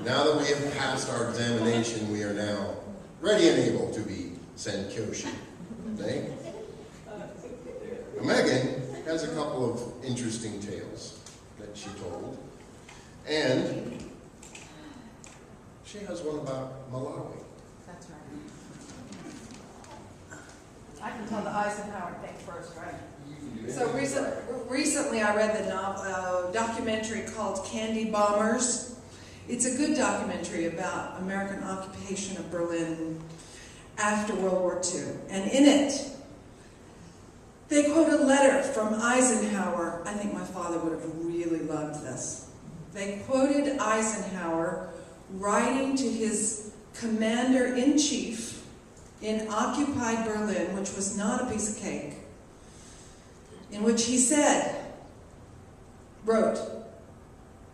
Now that we have passed our examination, we are now ready and able to be Senkyoshi. Okay? Meggan has a couple of interesting tales that she told. And she has one about Malawi. That's right. I can tell the Eisenhower thing first, right? So recently I read the documentary called Candy Bombers. It's a good documentary about American occupation of Berlin after World War II. And in it, they quote a letter from Eisenhower. I think my father would have really loved this. They quoted Eisenhower writing to his commander-in-chief in occupied Berlin, which was not a piece of cake, in which he wrote,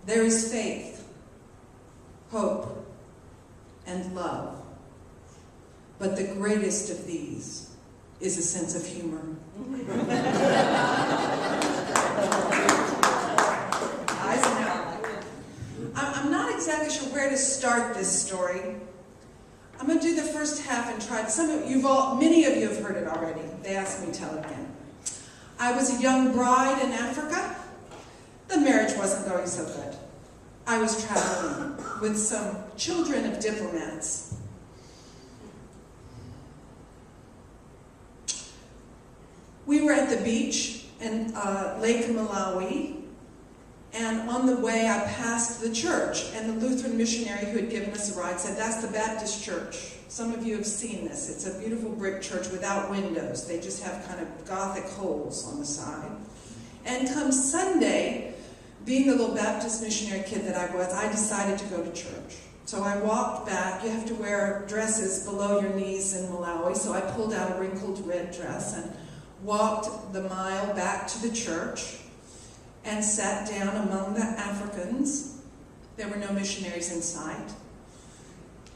"There is faith, hope, and love, but the greatest of these is a sense of humor." Eisenhower. I'm not exactly sure where to start this story. I'm going to do the first half and try. Many of you have heard it already. They asked me to tell it again. I was a young bride in Africa. The marriage wasn't going so good. I was traveling with some children of diplomats. We were at the beach in Lake Malawi, and on the way I passed the church, and the Lutheran missionary who had given us a ride said, "That's the Baptist church." Some of you have seen this. It's a beautiful brick church without windows. They just have kind of Gothic holes on the side. And come Sunday, being the little Baptist missionary kid that I was, I decided to go to church. So I walked back. You have to wear dresses below your knees in Malawi, so I pulled out a wrinkled red dress and walked the mile back to the church and sat down among the Africans. There were no missionaries in sight.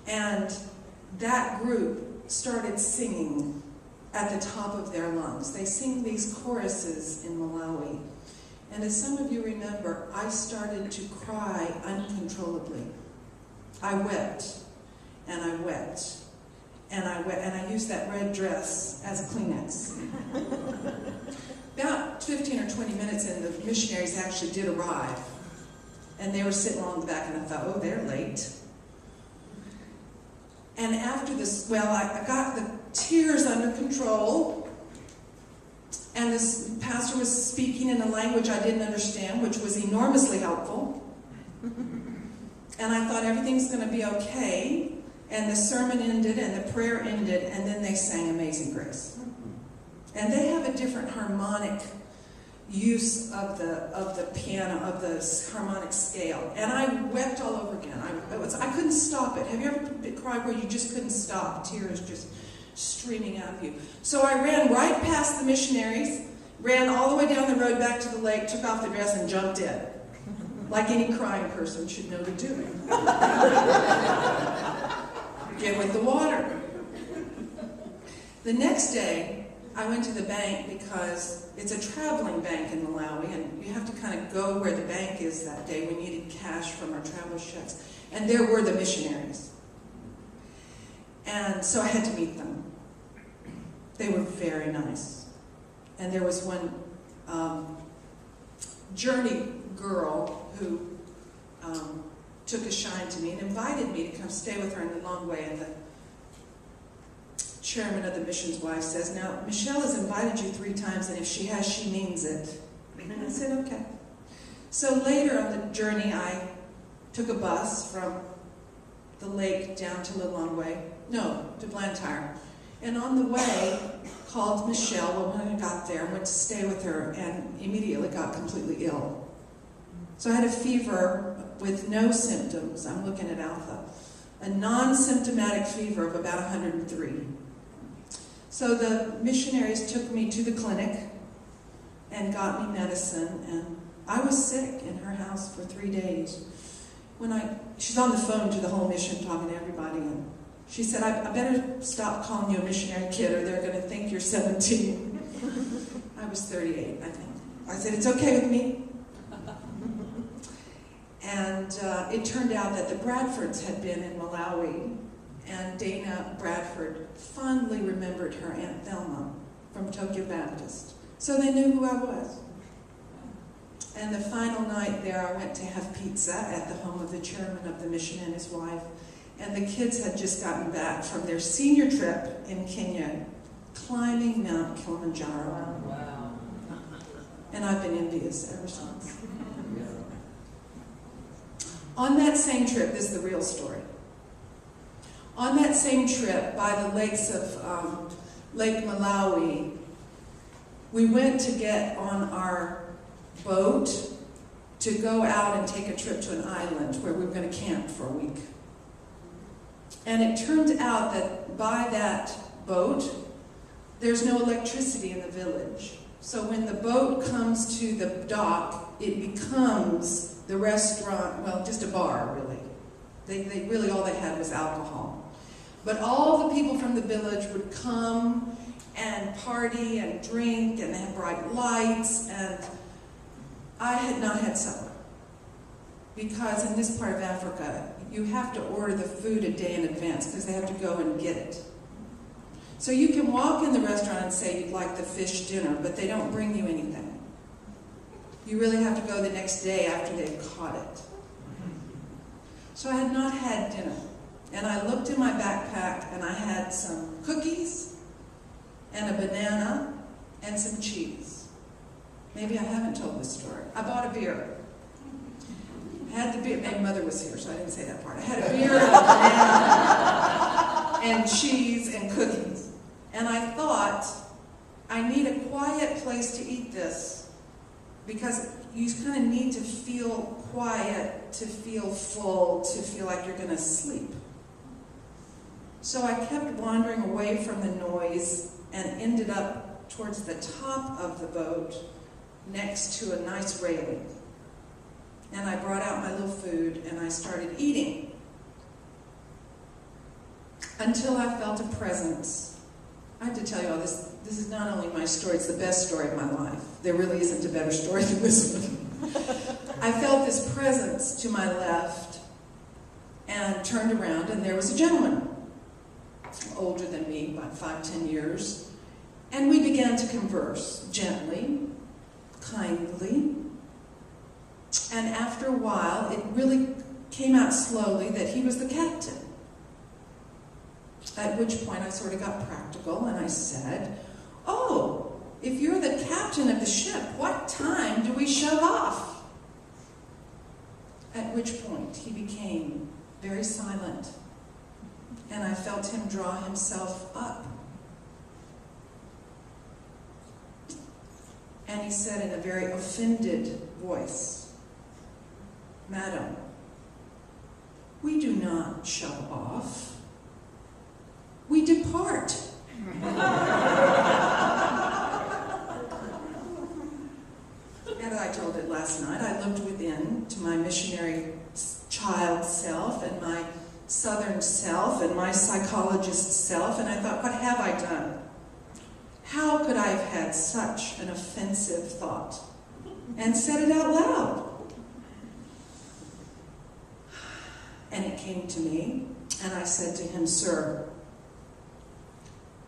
And that group started singing at the top of their lungs. They sing these choruses in Malawi. And as some of you remember, I started to cry uncontrollably. I wept, and I wept, and I wept, and I used that red dress as a Kleenex. About 15 or 20 minutes in, the missionaries actually did arrive. And they were sitting along the back, and I thought, oh, they're late. And after this, I got the tears under control. And this pastor was speaking in a language I didn't understand, which was enormously helpful. And I thought everything's going to be okay. And the sermon ended, and the prayer ended, and then they sang Amazing Grace. And they have a different harmonic use of the piano, of the harmonic scale. And I wept all over again. I couldn't stop it. Have you ever cried where you just couldn't stop? Tears just streaming out of you. So I ran right past the missionaries, ran all the way down the road back to the lake, took off the dress, and jumped in. Like any crying person should know to do. Get with the water. The next day, I went to the bank because it's a traveling bank in Malawi, and you have to kind of go where the bank is that day. We needed cash from our traveler's checks. And there were the missionaries. And so I had to meet them. They were very nice. And there was one journey girl who took a shine to me and invited me to come stay with her in the long way. And the chairman of the missions wife says, "Now, Michelle has invited you 3 times, and if she has, she means it." And I said, okay. So later on the journey, I took a bus from the lake down to to Blantyre. And on the way, called Michelle when I got there, went to stay with her, and immediately got completely ill. So I had a fever with no symptoms. I'm looking at Alpha. A non-symptomatic fever of about 103. So the missionaries took me to the clinic and got me medicine, and I was sick in her house for 3 days. She's on the phone to the whole mission talking to everybody, and she said, I better stop calling you a missionary kid or they're going to think you're 17. I was 38, I think. I said, it's okay with me. And it turned out that the Bradfords had been in Malawi, and Dana Bradford fondly remembered her Aunt Thelma from Tokyo Baptist. So they knew who I was. And the final night there, I went to have pizza at the home of the chairman of the mission and his wife. And the kids had just gotten back from their senior trip in Kenya, climbing Mount Kilimanjaro. Wow. And I've been envious ever since. On that same trip, this is the real story. On that same trip, by the lakes of Lake Malawi, we went to get on our boat to go out and take a trip to an island where we were going to camp for a week. And it turned out that by that boat, there's no electricity in the village. So when the boat comes to the dock, it becomes the restaurant, well, just a bar, really. They really, all they had was alcohol. But all the people from the village would come and party and drink and have bright lights, and I had not had supper. Because in this part of Africa, you have to order the food a day in advance because they have to go and get it. So you can walk in the restaurant and say you'd like the fish dinner, but they don't bring you anything. You really have to go the next day after they've caught it. So I had not had dinner. And I looked in my backpack and I had some cookies and a banana and some cheese. Maybe I haven't told this story. I bought a beer. I had the beer. Maybe Mother was here, so I didn't say that part. I had a beer and a banana and cheese and cookies. And I thought, I need a quiet place to eat this because you kind of need to feel quiet, to feel full, to feel like you're going to sleep. So I kept wandering away from the noise and ended up towards the top of the boat next to a nice railing. And I brought out my little food and I started eating until I felt a presence. I have to tell you all this. This is not only my story, it's the best story of my life. There really isn't a better story than this one. I felt this presence to my left and turned around, and there was a gentleman, older than me, about 5-10 years. And we began to converse gently, kindly. And after a while, it really came out slowly that he was the captain. At which point I sort of got practical and I said, "Oh, if you're the captain of the ship, what time do we shove off?" At which point he became very silent and I felt him draw himself up. And he said in a very offended voice, "Madam, we do not shove off. We depart." And I told it last night. I looked within to my missionary child self and my southern self and my psychologist self, and I thought, what have I done? How could I have had such an offensive thought and said it out loud? And it came to me, and I said to him, "Sir,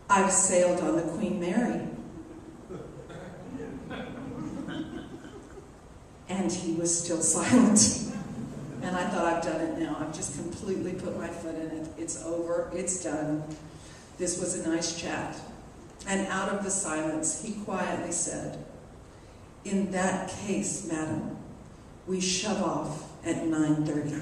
I've sailed on the Queen Mary." And he was still silent. And I thought, I've done it now. I've just completely put my foot in it. It's over. It's done. This was a nice chat. And out of the silence, he quietly said, "In that case, madam, we shove off at 9:30.